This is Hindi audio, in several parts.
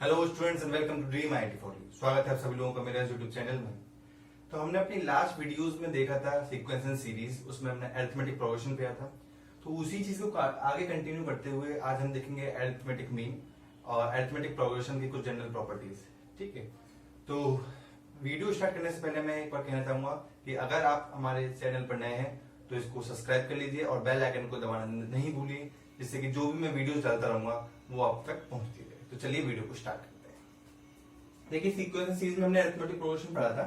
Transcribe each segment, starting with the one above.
Hello students and welcome to Dream IT for you. स्वागत है आप सभी लोगों का मेरे यूट्यूब चैनल में। तो हमने अपनी लास्ट वीडियोस में देखा था सीक्वेंस एंड सीरीज, उसमें हमने अरिथमेटिक प्रोग्रेशन किया था। तो उसी चीज को आगे कंटिन्यू करते हुए आज हम देखेंगे अरिथमेटिक मीन और अरिथमेटिक प्रोग्रेशन की कुछ जनरल प्रॉपर्टीज। ठीक है, तो वीडियो स्टार्ट करने से पहले मैं एक बार कहना चाहूंगा कि अगर आप हमारे चैनल पर नए हैं तो इसको सब्सक्राइब कर लीजिए और बेल आइकन को दबाना नहीं भूलिए, जिससे कि जो भी मैं वीडियो डालता रहूंगा वो आप तक पहुंचती रहे। तो चलिए वीडियो को स्टार्ट करते हैं। देखिए सीक्वेंस सीरीज में हमने अरिथमेटिक प्रोग्रेशन पढ़ा था,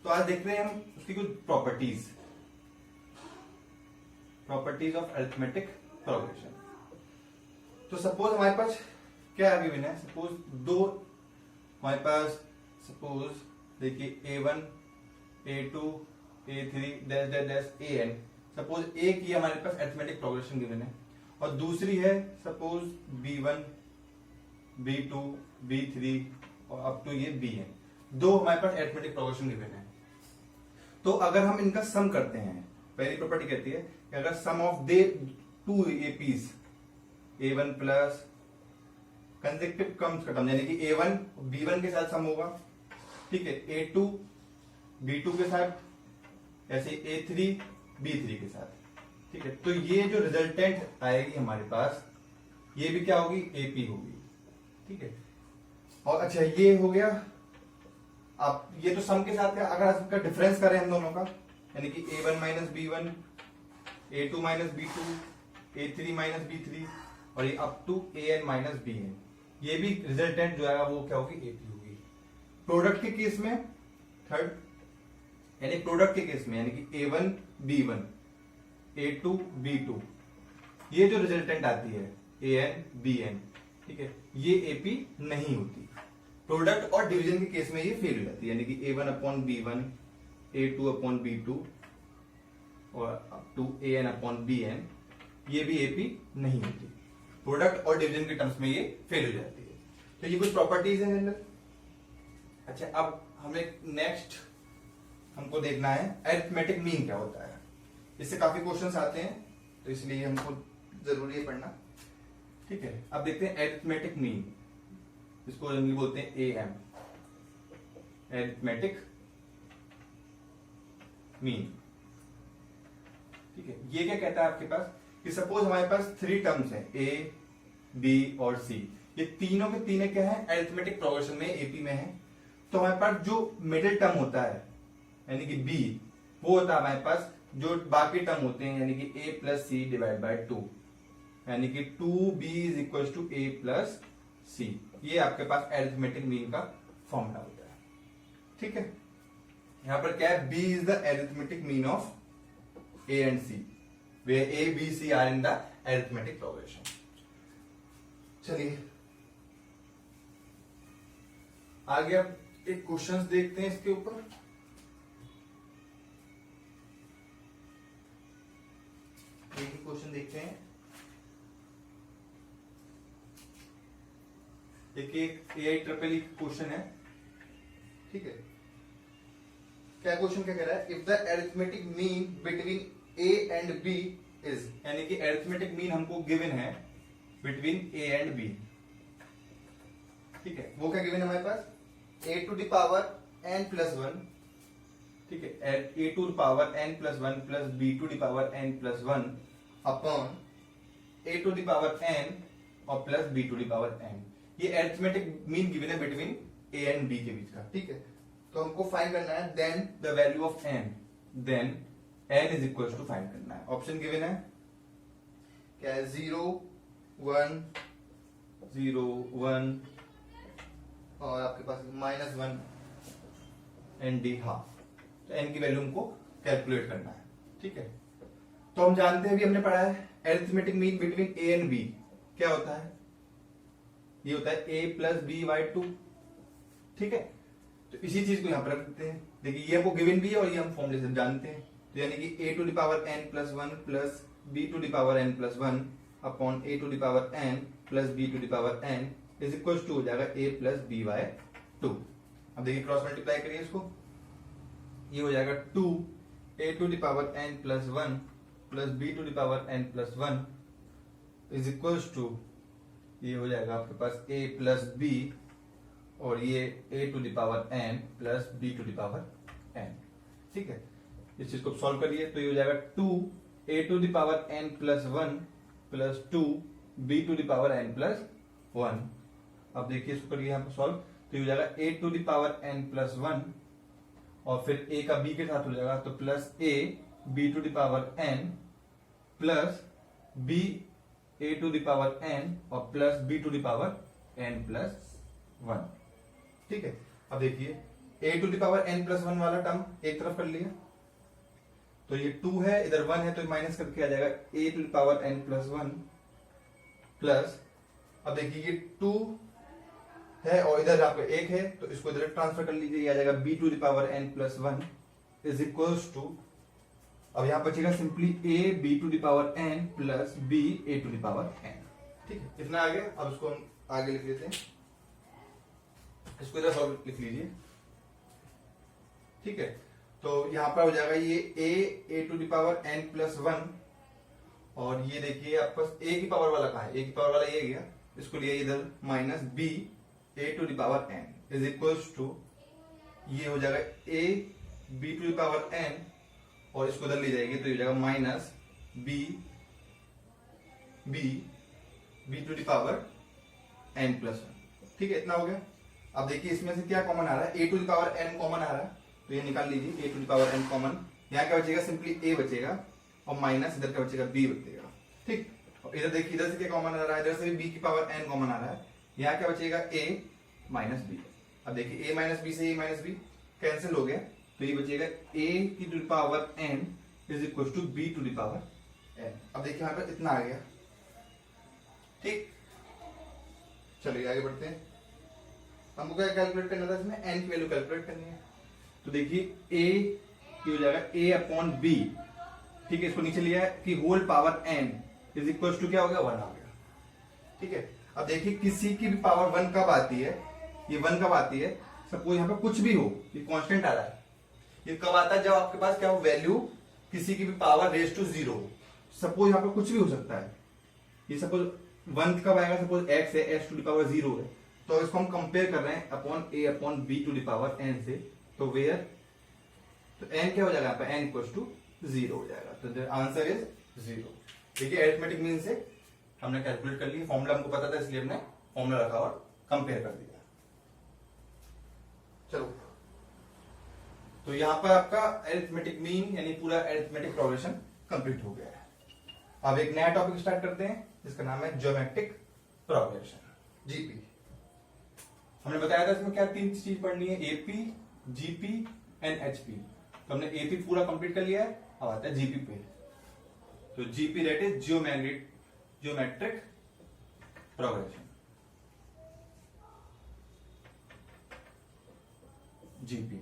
तो आज देखते हैं हम उसकी कुछ प्रॉपर्टीज ऑफ अरिथमेटिक प्रोग्रेशन। तो सपोज हमारे पास क्या गिवन है, सपोज दो हमारे पास, सपोज देखिए A1 A2 A3 dash dash dash AN। Suppose एक ही हमारे पास अरिथमेटिक प्रोग्रेशन गिवन है और दूसरी है सपोज B1 B2 B3 और अप टू ये BN। दो हमारे पास अरिथमेटिक प्रोग्रेशन गिवन है। तो अगर हम इनका सम करते हैं, पहली प्रॉपर्टी कहती है कि अगर sum of the two APs A1 plus consecutive comes खत्म, यानी कि A1 B1 के साथ सम होगा, ठीक है, A2 B2 के साथ, ऐसे A3 B3 के साथ। ठीक है, तो ये जो रिजल्टेंट आएगी हमारे पास, ये भी क्या होगी, AP होगी। ठीक है, और अच्छा ये हो गया। अब ये तो सम के साथ है, अगर इसका डिफरेंस करें हम दोनों का, यानी कि A1 minus B1 A2 minus B2 A3 minus B3 और ये up to AN minus BN, ये भी रिजल्टेंट जो है वो क्या होगी, AP होगी। प्रोडक्ट के केस में थर्ड, यानी प्रोडक्ट के केस में, यानी कि A1 B1 A2 B2, ये जो रिजल्टेंट आती है AN BN, ठीक है, ये AP नहीं होती। प्रोडक्ट और डिवीजन के केस में ये फेल हो जाती है, यानी कि A1 upon B1 A2 upon B2 और up to AN upon BN, ये भी AP नहीं होती। प्रोडक्ट और डिवीजन के टर्म्स में ये फेल हो जाती है। तो ये कुछ प्रॉपर्टीज है जनरल। अच्छा, अब हमें नेक्स्ट हमको देखना है अरिथमेटिक मीन क्या होता है। इससे काफी क्वेश्चंस आते हैं, तो इसलिए हमको जरूरी है पढ़ना। ठीक है, अब देखते हैं अरिथमेटिक मीन, इसको इंग्लिश बोलते हैं AM, अरिथमेटिक मीन। ठीक है, ये क्या कहता है आपके पास कि सपोज हमारे पास थ्री टर्म्स हैं A B और C, ये तीनों के तीनों क्या है, अरिथमेटिक प्रोग्रेशन में AP में है। तो हमारे पास जो मिडिल टर्म होता है यानी कि B, वो होता है हमारे पास जो बाकी टर्म होते हैं, यानी कि A plus C divide by 2, यानी कि 2B is equal to A plus C। ये आपके पास अरिथमेटिक मीन का फॉर्मूला होता है। ठीक है, यहां पर क्या है, B is the arithmetic mean of A and C, where A B C are in the arithmetic progression। चलिए आगे अब एक क्वेश्चंस देखते हैं इसके ऊपर। एक ही क्वेश्चन देखते हैं। देखिए AI क्वेश्चन है। ठीक है, क्या क्वेश्चन क्या कह रहा है, if the arithmetic mean between A and B is, यानी कि अरिथमेटिक मीन हमको गिवन है बिटवीन A एंड B। ठीक है, वो क्या गिवन है हमारे पास, A to the power n plus 1, ठीक है, A to the power n plus 1 plus B to the power n plus 1 upon A to the power n और plus B to the power n। ये अरिथमेटिक मीन गिवन है बिटवीन A एंड B के बीच का। ठीक है, तो हमको फाइंड करना है then the value of n, then n is equal to find करना है। ऑप्शन गिवन है क्या है, 0 1 0 1 और आपके पास -1 एंड D हाफ। तो n की वैल्यू हमको कैलकुलेट करना है। ठीक है, तो हम जानते हैं, अभी हमने पढ़ा है arithmetic mean between A and B क्या होता है, ये होता है A प्लस B बाई 2। ठीक है, तो इसी चीज को यहां पर रख देते हैं। देखिए ये हमको गिवन भी है और ये हम फॉर्मूले से जानते हैं, तो यानी कि A to the power n plus 1 plus B to the power n plus 1 upon A to the power n plus B to the power n is equal to हो जाएगा A प्लस B बाय 2। अब देखिए क्रॉस मल्टीप्लाई करिए इसको, ये हो जाएगा 2 A to the power n plus 1 plus B to the power n plus 1 is equal to, ये हो जाएगा आपके पास A प्लस B और ये a to the power n plus b to the power n। ठीक है, इस चीज को सॉल्व करिए तो ये हो जाएगा 2 a to the power n plus 1 plus 2 b to the power n plus 1। अब देखिए इसको करिए यहाँ पर सॉल्व, तो ये हो जाएगा a to the power n plus 1 और फिर a का b के साथ हो जाएगा तो plus a b to the power n plus b a to the power n और plus b to the power n plus 1। ठीक है, अब देखिए a to the power n plus 1 वाला टर्म एक तरफ कर लिया, तो ये 2 है, इधर 1 है तो माइनस करके आ जाएगा a to the power n plus 1 plus, अब देखिए ये 2 है और इधर आपका 1 है तो इसको इधर ट्रांसफर कर लीजिए, ये आ जाएगा b to the power n plus 1 is equals to, अब यहां बचेगा simply a b to the power n plus b a to the power n। ठीक है, इतना आ गया। अब इसको हम आगे लिख लेते हैं, इसको इधर सॉल्व लिख लीजिए। ठीक है, तो यहां पर हो जाएगा ये a to the power n plus 1 और ये देखिए आपके पास a की पावर वाला कहा है, a की पावर वाला ये गया, इसको लिए इधर minus b a to the power n is equals to, ये हो जाएगा a b to the power n और इसको इधर ले जाएगी तो ये हो जाएगा minus b to the power n plus 1। ठीक है, इतना हो गया। अब देखिए इसमें से क्या कॉमन आ रहा है, a to the power n common आ रहा है तो ये निकाल लीजिए, a to the power n common, यहाँ क्या बचेगा सिंपली a बचेगा और माइनस इधर क्या बचेगा b बचेगा। ठीक, और इधर देखिए इधर से क्या कॉमन आ रहा है, इधर से भी b की पावर n कॉमन आ रहा है, यहाँ क्या बचेगा a माइनस b। अब देखिए a माइनस b से a माइनस b कैंसिल हो गया तो ये बचेगा a की to the power n is equal to b to the power n। अब देखिए यहाँ पर इतना आ गया। ठीक, चलिए आगे बढ़ते हैं। हमको क्या कैलकुलेट करना था, इसमें n की वैल्यू कैलकुलेट करनी है, तो देखिए a की हो जाएगा a अपॉन b। ठीक है, इसको नीचे लिया है कि whole power n is equal to क्या हो गया 1 आ गया। ठीक है, अब देखिए किसी की भी पावर 1 कब आती है, ये 1 कब आती है, सपोज यहाँ पे कुछ भी हो, ये कांस्टेंट आ रहा है, ये कब आता है जब आपके पास क्या हो वैल्यू किसी की भी पावर रेज टू 0। सपोज यहाँ पे कुछ भी हो सकता है, ये सपोज 1 कब आएगा, सपोज x है, x टू द पावर 0 है, तो इसको हम कंपेयर कर रहे हैं upon a upon b to the power n से, तो वेयर तो n क्या हो जाएगा यहाँ पे, n इक्वल्स टू 0 हो जाएगा, तो आंसर इज 0। देखिए अरिथमेटिक मीन से हमने कैलकुलेट कर लिया, फॉर्मूला हमको पता था इसलिए हमने फॉर्मूला रखा और कंपेयर कर दिया। चलो, तो यहां पर आपका अरिथमेटिक मीन यानी पूरा अरिथमेटिक प्रोग्रेशन कंप्लीट हो गया है। अब एक नया टॉपिक स्टार्ट करते हैं जिसका नाम है ज्योमेट्रिक प्रोग्रेशन, जीपी। हमने बताया था इसमें क्या 3 चीज पढ़नी है, एपी, जीपी एंड एचपी। तो हमने एपी पूरा कंप्लीट कर लिया है, अब आता है जीपी पे। तो GP that is geometric progression. GP,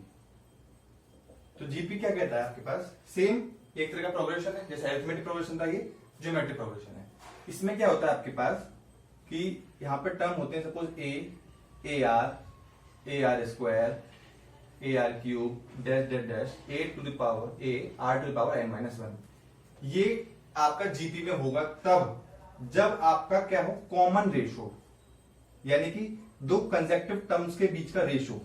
तो जीपी क्या कहता है आपके पास, सेम एक तरह का प्रोग्रेशन है, जैसे अरिथमेटिक प्रोग्रेशन था, ये ज्योमेट्रिक प्रोग्रेशन है। इसमें क्या होता है आपके पास कि यहां पे टर्म होते हैं, suppose A R square, A R cube, dash dash dash, a to the power a are to the power N minus 1। ये आपका जीपी में होगा तब जब आपका क्या हो कॉमन रेशो, यानी कि दो कंसेक्टिव टर्म्स के बीच का रेशो,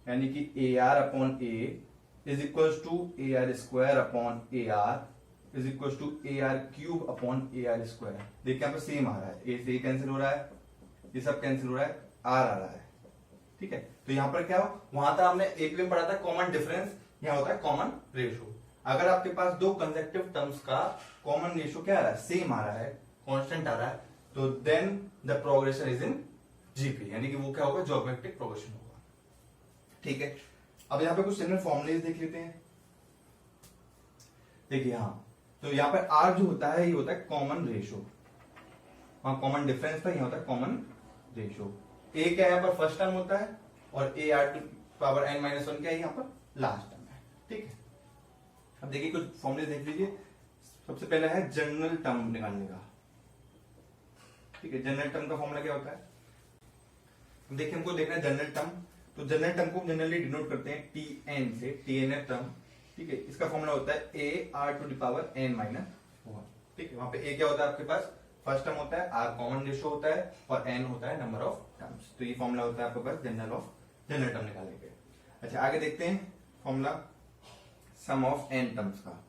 यानी कि a r upon a is equal to a are square upon a r is equal to a are cube upon a are square. देखिए यहाँ पर सेम आ रहा है, ए से कैंसिल हो रहा है, ये सब कैंसिल हो रहा है, आर आ रहा है। ठीक है, तो यहां पर क्या हो, वहां था हमने एपी में पढ़ा था कॉमन डिफरेंस, यहां होता है कॉमन रेशो। अगर आपके पास दो कंसेक्टिव टर्म्स का कॉमन रेशो क्या आ रहा है, सेम आ रहा है, कांस्टेंट आ रहा है, तो then the progression is in GP, यानी कि वो क्या होगा, ज्योमेट्रिक प्रोग्रेशन होगा। ठीक है, अब यहाँ पे कुछ जनरल फॉर्मुलेज देख लेते हैं। देखिए हाँ, तो यहाँ पर आर जो होता है ये होता है कॉमन रेशो, वहां कॉमन डिफरेंस था, यहाँ होता है कॉमन रेशो। ए क्या है यहाँ पर फर्स्ट टर्म होता है और a are to power N minus 1 क्या है यहाँ पर लास्ट टर्म है। ठीक है, अब देखिए कुछ फॉर्मुले देख लीजिए। सबसे पहला है जनरल टर्म निकालने का। ठीक है, जनरल टर्म का फॉर्मूला क्या होता है, देखिए हमको देखना है जनरल टर्म, तो जनरल टर्म को जनरली डिनोट करते हैं टी एन से, टी एन एफ टर्म। ठीक है, इसका फॉर्मूला होता है a are to the power N minus 1। ठीक है, वहां पे ए क्या होता है आपके पास फर्स्ट टर्म होता है आर कॉमन रेशियो होता है और एन होता है नंबर ऑफ टर्म्स। तो ये फॉर्मूला होता है आपके पास जनरल टर्म निकालने के। अच्छा आगे देखते हैं formula sum of n terms का।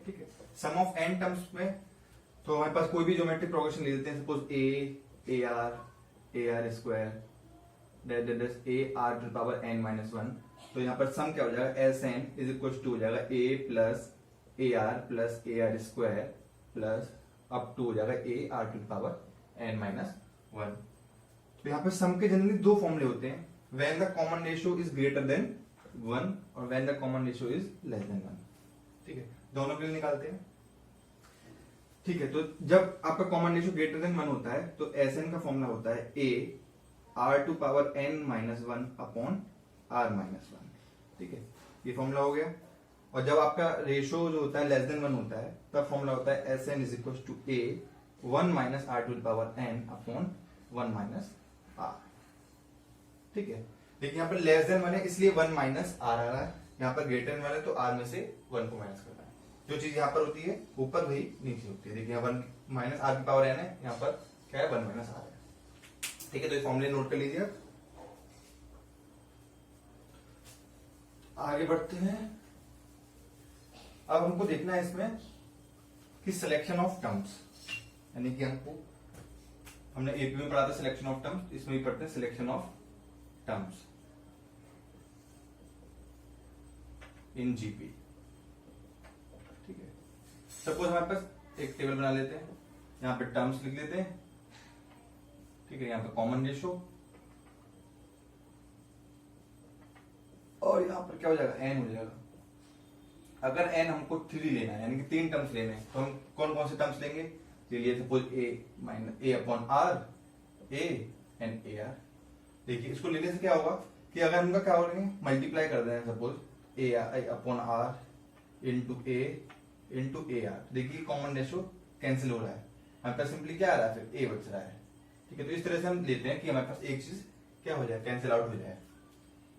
ठीक है, सम ऑफ एन टर्म्स में तो हमारे पास कोई भी ज्योमेट्रिक प्रोग्रेशन ले लेते हैं, suppose A R square A R to power N minus one. तो यहाँ पर सम क्या हो जाएगा, S N is equal to हो जाएगा A plus A R square plus up to हो जाएगा A are to power N minus one. तो यहाँ पे सम के जनरली दो फॉर्मूले होते हैं, when the common ratio is greater than one और when the common ratio is less than one. ठीक है, दोनों के लिए निकालते हैं। ठीक है, तो जब आपका common ratio greater than one होता है तो एस एन का फॉर्मूला होता है a are to power N minus one upon r minus one. ठीक है, ये फॉर्मूला हो गया। और जब आपका रेशियो जो होता है लेस देन वन होता है तब फॉर्मूला होता है s N is equal to a one minus r to power n upon one minus r. ठीक है, लेकिन यहाँ पर लेस देन वन है इसलिए वन माइनस आर आ रहा है, यहाँ पर ग्रेटर देन वन है तो आर में से वन को माइनस करना है। जो चीज यहाँ पर होती है ऊपर वही नीचे होती है। देखिए वन माइनस आर की पावर एन है, यहाँ पर क्या है वन माइनस आर है। ठीक है, तो ये फॉर्मूले नोट कर लीजिए। आगे बढ़ते हैं। अब हमको देखना है इसमें कि सिलेक्शन ऑफ टर्म्स, यानी कि हमने एपी में पढ़ा था सिलेक्शन ऑफ टर्म्स, इसमें भी पढ़ते हैं selection of terms in GP. ठीक है, सपोज हमारे पास एक टेबल बना लेते हैं, यहां पे टर्म्स लिख लेते हैं। ठीक है, यहां पे कॉमन रेशियो और यहां पर क्या हो जाएगा एन हो जाएगा। अगर एन हमको 3 लेना है यानी कि 3 टर्म्स लेने हैं तो हम कौन कौन से टर्म्स लेंगे, चलिए suppose a minus a upon r a and a r. देखिए इसको लेने से क्या होगा कि अगर हम क्या हो रहे हैं मल्टीप्लाई कर दें suppose a upon r into a r. देखिए कॉमन रेशियो कैंसिल हो रहा है, हमारे पास सिंपली क्या आ रहा है फिर ए बच रहा है। ठीक है, तो इस तरह से हम लेते हैं कि हमारे पास एक चीज क्या हो जाए कैंसिल आउट हो जाए।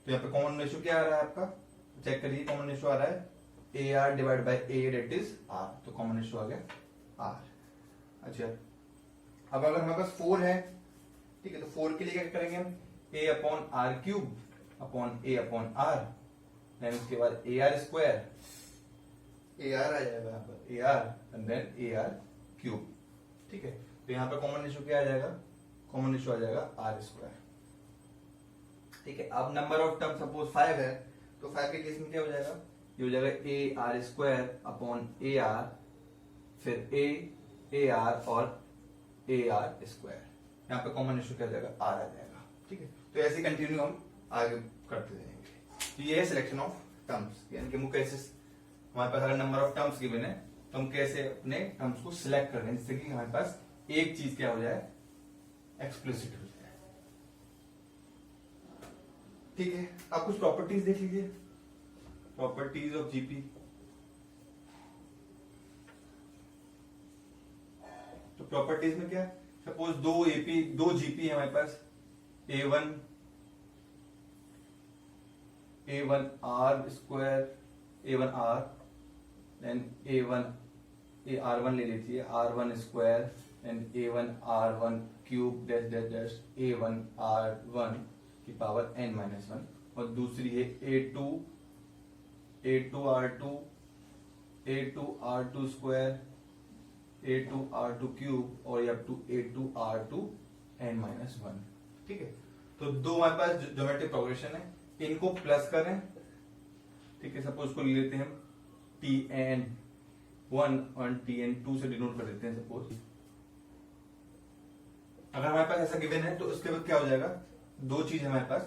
तो यहाँ पे कॉमन रेशियो क्या आ रहा है आपका, चेक करिए कॉमन रेशियो आ रहा है a r divide by a that is r. तो कॉमन रेशियो आ गया आर। अच्छा अब अगर हमारे पास 4 है, ठीक है, तो 4 के लिए क्या करेंगे हम A upon R cube upon A upon R, then उसके बाद A are square A R आ जाएगा यहाँ पर A R and then A are cube. ठीक है, तो यहाँ पर कॉमन रेशियो क्या आ जाएगा, कॉमन रेशियो आ जाएगा आर स्क्वायर। ठीक है, अब नंबर ऑफ टर्म सपोज 5 है तो 5 के केस में क्या हो जाएगा, ये हो जाएगा A are square upon a are फिर ए आर और ए आर स्क्वायर। यहाँ पे कॉमन रेशियो क्या हो जाएगा आर आ जाएगा। ठीक है, तो ऐसे कंटिन्यू हम आगे करते जाएंगे। तो ये है सिलेक्शन ऑफ टर्म्स, यानी कि कैसे हमारे पास अगर नंबर ऑफ टर्म्स गिवन है तो हम कैसे अपने टर्म्स को सिलेक्ट कर रहे हैं जिससे कि हमारे पास एक चीज क्या हो जाए एक्सप्लिसिट हो जाए। ठीक है, आप कुछ प्रॉपर्टीज देख लीजिए, प्रॉपर्टीज ऑफ जीपी। तो प्रॉपर्टीज में क्या, सपोज दो जीपी है हमारे पास, A one R square A one R then A R one ले लीजिए R1 square then A one R1 cube dash dash dash A one R1 की पावर n माइनस वन, और दूसरी है A2 R2 square A2 R2 cube और up to A2 R2 n minus one. ठीक है, तो दो हमारे पास ज्योमेट्रिक प्रोग्रेशन है, इनको प्लस करें। ठीक है, सपोज को ले लेते हैं हम Tn1 और Tn2 से डिनोट कर देते हैं सपोज। अगर हमारे पास ऐसा गिवन है तो उसके बाद क्या हो जाएगा, दो चीज है हमारे पास।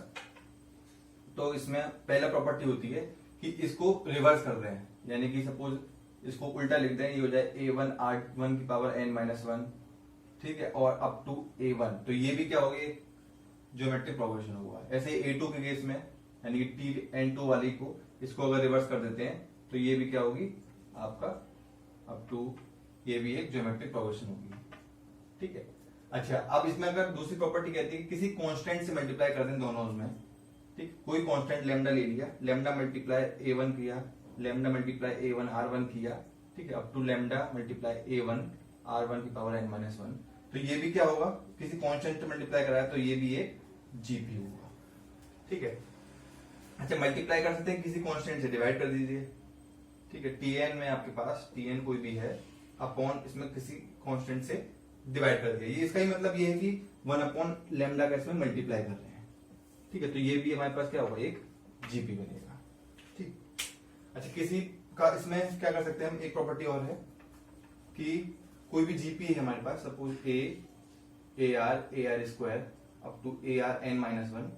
तो इसमें पहला प्रॉपर्टी होती है कि इसको रिवर्स कर रहे हैं, यानी कि सपोज इसको उल्टा लिख दें, ये हो जाए A1 R1 की पावर n माइनस वन। ठीक है, और अप टू A1, तो ये भी क्या हो गया ज्योमेट्रिक प्रोग्रेशन होगा। ऐसे A2 के केस में यानी कि Tn2 वाली को इसको अगर रिवर्स कर देते हैं तो ये भी क्या होगी आपका अप टू, ये भी एक ज्योमेट्रिक प्रोग्रेशन होगी। ठीक है, अच्छा अब इसमें अगर दूसरी प्रॉपर्टी कहती है किसी कांस्टेंट से मल्टीप्लाई कर दें दोनों में। ठीक, कोई कांस्टेंट लेमडा ले लिया, लेमडा मल्टीप्लाई A1 किया, लेमडा मल्टीप्लाई A1 R1 किया, ठीक है, up to lambda multiply A1 R1 की पावर n-1। तो ये भी क्या होगा, किसी कांस्टेंट से मल्टीप्लाई करा है तो ये भी एक जीपी होगा। ठीक है, अच्छा मल्टीप्लाई कर सकते हैं किसी कांस्टेंट से, डिवाइड कर दीजिए। ठीक है, Tn में आपके पास Tn कोई भी है अपॉन इसमें किसी कांस्टेंट से डिवाइड कर दिया। ये इसका ही मतलब ये है कि 1 अपॉन लैम्डा का इसमें मल्टीप्लाई कर रहे हैं। ठीक है, तो ये भी हमारे पास क्या होगा, एक जीपी बनेगा। ठीक, अच्छा किसी का इसमें क्या कर सकते हैं हम, एक प्रॉपर्टी और है कि कोई भी जीपी है हमारे पास, suppose AR square up to ARn-1।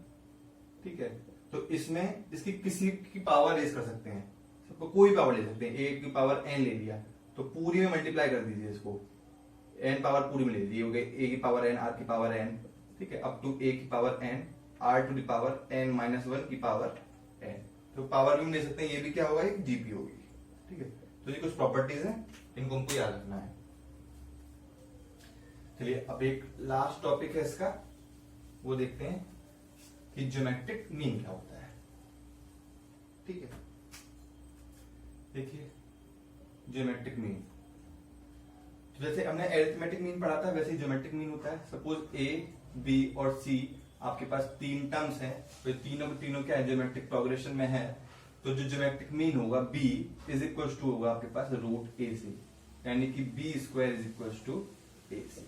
ठीक है, तो इसमें इसकी किसी की पावर रेज कर सकते हैं, सबको कोई पावर ले सकते हैं। a की पावर n ले लिया तो पूरी में मल्टीप्लाई कर दीजिए इसको, n पावर पूरी में ले लीजिए, हो गए a की पावर n, r की पावर n। ठीक है, अप टू a की power n, r to the power n-1 की पावर n। तो पावर भी ले सकते हैं, ये भी क्या होगा, एक जीपी होगी। ठीक है, तो ये कुछ प्रॉपर्टीज हैं, इनको हमको याद रखना है। चलिए अब एक लास्ट टॉपिक है इसका, वो देखते हैं कि ज्योमेट्रिक मीन क्या होता है। ठीक है, देखिए ज्योमेट्रिक मीन, तो जैसे हमने एरिथमेटिक मीन पढ़ा था वैसे ही ज्योमेट्रिक मीन होता है। सपोज ए, बी और सी आपके पास तीन टर्म्स हैं, तो तीनों क्या है, ज्योमेट्रिक प्रोग्रेशन में है। तो जो ज्योमेट्रिक मीन होगा b इज इक्वल टू होगा आपके पास रूट ए सी, यानी कि B square is equal to A C.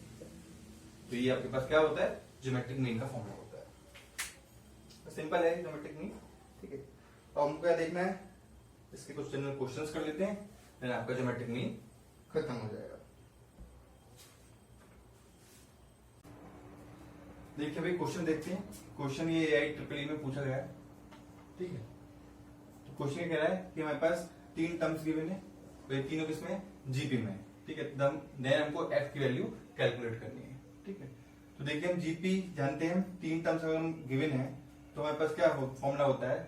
तो ये आपके पास क्या होता है, ज्योमेट्रिक मीन का फॉर्मूला होता है। सिंपल है ज्योमेट्रिक मीन। ठीक है, तो हमको क्या देखना है, इसके कुछ जनरल क्वेश्चंस कर लेते हैं, फिर आपका ज्योमेट्रिक मीन खत्म हो जाएगा। देखिए भाई क्वेश्चन देखते हैं। क्वेश्चन ये AIEEE में पूछा गया है। ठीक है, तो क्वेश्चन कह रहा है कि हमारे पास तीन टर्म्स गिवन है, तो ये तीनों किसमें, जीपी में। ठीक है, देन हमको f की वैल्यू कैलकुलेट करनी है। ठीक है, तो देखिए हम जीपी जानते हैं, तीन टर्म्स अगर हम गिवन है तो हमारे पास क्या फॉर्मूला होता है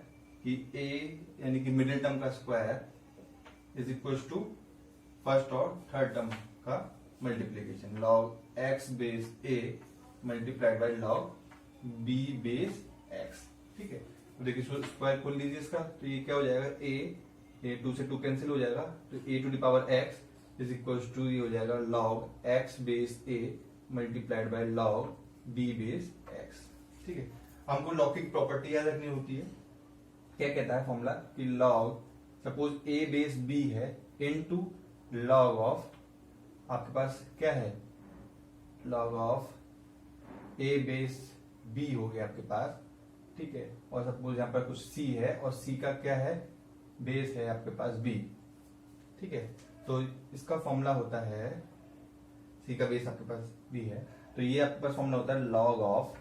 कि a यानी कि मिडिल टर्म का square is equal to first और थर्ड टर्म का multiplication, log x base a multiplied by log b base x। ठीक है, तो देखिए स्क्वायर खोल लीजिए इसका, तो ये क्या हो जाएगा, a 2 से 2 कैंसिल हो जाएगा, तो a to the power x is equal to ये हो जाएगा log x base a multiplied by log b base x। ठीक है, हमको लॉग की प्रॉपर्टी याद रखनी होती है। क्या कहता है फॉर्मूला कि log suppose a base b है इनटू लॉग ऑफ, आपके पास क्या है, log of a base b हो गया आपके पास। ठीक है, और सपोज यहाँ पर कुछ c है और c का क्या है, बेस है आपके पास b। ठीक है, तो इसका फॉर्मूला होता है, c का बेस आपके पास b है, तो ये आपके पास फॉर्मूला होता है log of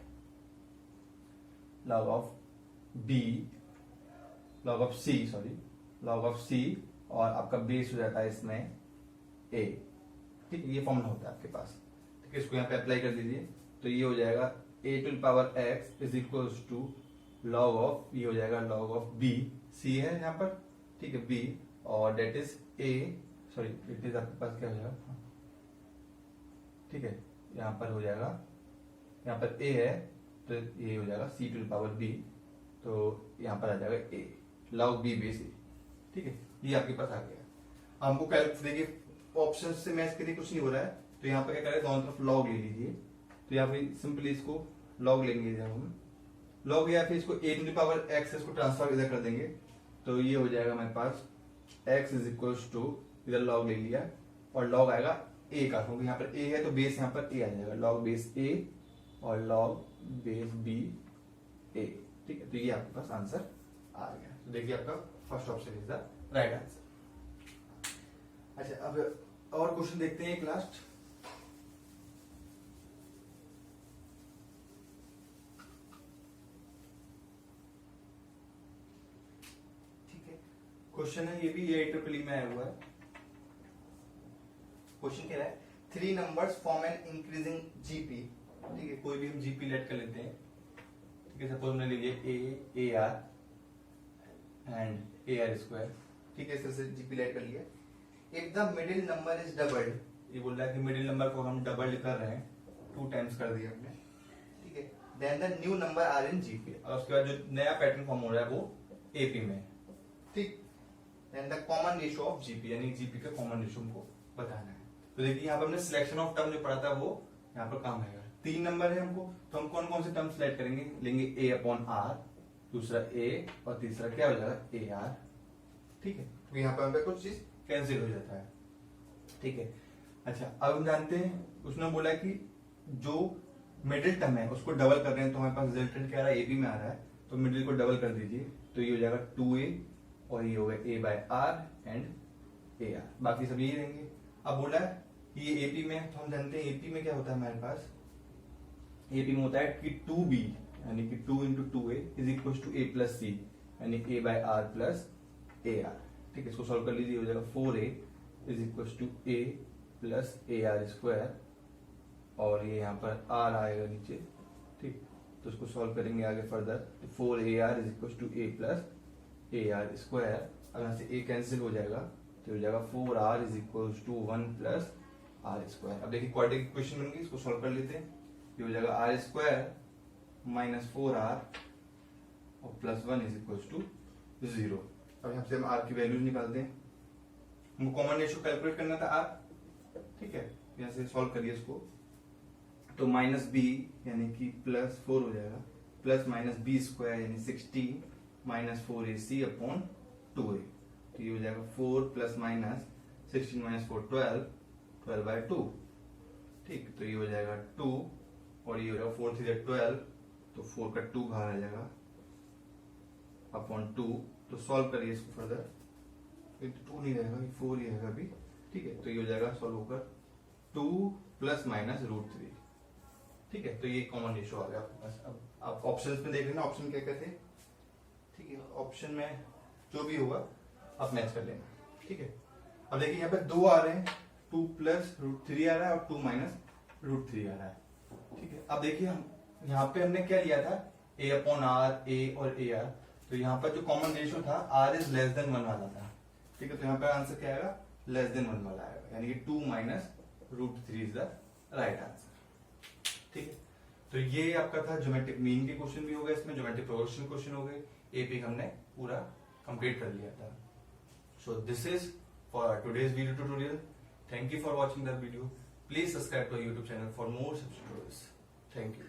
b, log of c, sorry log of c, और आपका बेस हो जाता है इसमें a। ठीक है, ये फॉर्मूला होता है आपके पास। ठीक है, इसको यहाँ पे अप्लाई कर दीजिए, तो ये हो जाएगा a to the power x is equal to log of, ये हो जाएगा लॉग ऑफ b, c है यहाँ पर। ठीक है, b और that is a, sorry it is आपके पास क्या हो जाएगा, ठीक है यहाँ पर हो जाएगा, यहाँ पर a है तो ये हो जाएगा c to the power b, तो यहाँ पर आ जाएगा a log b base a। ठीक है, ये आपके पास आ गया। हमको कैलकुलेट देखिए ऑप्शन से मैच करिए, कुछ नहीं हो रहा है, तो यहाँ पर क्या करें, दोनों तरफ लॉग ले लीजिए। तो यहाँ पे सिंपली इसको लॉग लेंगे, जब हम लॉग या फिर इसको a to the power x इसको ट्रांसफर इधर कर देंगे, तो ये हो जाएगा हमारे पास x इज इक्वल टू, इधर लॉग ले लिया और लॉग आएगा a का, क्योंकि यहाँ पर a है तो बेस यहाँ पर a आ जाएगा, लॉग बेस a और लॉग बेस b a। ठीक है, तो ये आपके पास आंसर आ गया। तो देखिए आपका first option is the right answer. अच्छा अब और क्वेश्चन देखते हैं एक लास्ट। ठीक है, क्वेश्चन है, ये भी AIEEE में आया हुआ है। क्वेश्चन कह रहा है 3 numbers form an increasing GP. ठीक है, कोई भी हम जीपी लेट कर लेते हैं। ठीक है, सपोज हमने ले लिया AR एंड AR स्क्वायर। ठीक है, इस तरह से जीपी लेट कर लिया। If the middle number is doubled, ये बोल रहा है कि मिडिल नंबर को हम डबल कर रहे हैं, 2 टाइम्स कर दिया हमने। ठीक है, then the new number are in GP, और उसके बाद जो नया पैटर्न फॉर्म हो रहा है वो एपी में। ठीक, and the common ratio of GP, यानी जीपी का कॉमन रेशियो हमको बताना है। तो देखिए यहाँ पर हमने सिलेक्शन ऑफ टर्म जो पढ़ा था वो यहाँ पर काम आएगा। 3 नंबर है हमको, तो हम कौन कौन से टर्म सिलेक्ट करेंगे, लेंगे a अपॉन आर, दूसरा a और तीसरा क्या हो जाएगा ए आर। ठीक है, तो यहाँ पर हमें कुछ चीज कैंसिल हो जाता है। ठीक है, अच्छा अब हम जानते हैं उसने बोला कि जो मिडिल टर्म है उसको डबल कर रहे हैं, तो हमारे पास रिजल्टेंट क्या आ रहा है, ए में आ रहा है, तो मिडिल को डबल कर दीजिए, तो ये हो जाएगा 2a और ये हो गया a by r and a r, बाकी सब यही रहेंगे। अब बोला है ये एपी में, तो हम जानते हैं एपी में क्या होता है हमारे पास, एपी में होता है कि 2b यानी कि 2 into 2a is equal to a plus C, यानी a by R plus A R. ठीक है, इसको सॉल्व कर लीजिए, हो जाएगा 4a is equal to a plus A R square, और ये यहाँ पर r आएगा नीचे। ठीक, तो इसको सॉल्व करेंगे आगे फर्दर, तो 4ar is equal to a plus A R square, अब यहाँ से a कैंसिल हो जाएगा, तो हो जाएगा 4r is equal to 1 plus r square. अब देखिए क्वाड्रेटिक इक्वेशन बन गई, इसको सॉल्व कर लेते हैं, ये हो जाएगा आर स्क्वायर माइनस 4r और प्लस 1 इज इक्वल टू 0। अब यहाँ से हम r की वैल्यूज निकालते हैं, हमको कॉमन रेशियो कैलकुलेट करना था r। ठीक है, यहाँ से सॉल्व करिए इसको, तो माइनस बी यानी कि प्लस 4 हो जाएगा, प्लस माइनस बी स्क्वायर यानी 16 माइनस 4ac अपॉन 2a, तो ये हो जाएगा 4 प्लस माइनस 16 माइनस 4 12, 12 बाय 2। ठीक, तो ये हो जाएगा 2 और ये हो जाएगा 4 3 12, तो 4 का 2 बाहर आ जाएगा अपॉन 2। तो सॉल्व करिए इसको फर्दर, 2 नहीं रहेगा, 4 ही रहेगा अभी। ठीक है, तो ये हो जाएगा सॉल्व होकर 2 प्लस माइनस √3। ठीक है, तो ये कॉमन रेशियो आ गया आपके पास। अब आप ऑप्शंस में देख लेना ऑप्शन क्या कहते हैं। ठीक है, ऑप्शन में जो भी होगा आप मैच कर लेना। ठीक है, अब देखिए यहाँ पे 2 आ रहे हैं, 2 प्लस √3 आ रहा है और 2 माइनस √3 आ रहा है। ठीक है, अब देखिए हम यहाँ पे हमने क्या लिया था, a अपॉन आर, a और ए आर, तो यहाँ पर जो कॉमन रेशियो था r इज लेस देन 1 वाला था। ठीक है, तो यहाँ पे आंसर क्या आएगा, लेस देन 1 वाला आएगा, यानी कि 2 minus √3 is the right answer. ठीक है, तो ये आपका था ज्योमेट्रिक मीन के क्वेश्चन भी हो गए, इसमें ज्योमेट्रिक प्रोग्रेशन क्वेश्चन हो गए, एपी हमने पूरा कंप्लीट कर लिया था। So this is for today's video tutorial. Thank you for watching the video. Please subscribe to YouTube channel for more such tutorials. Thank you.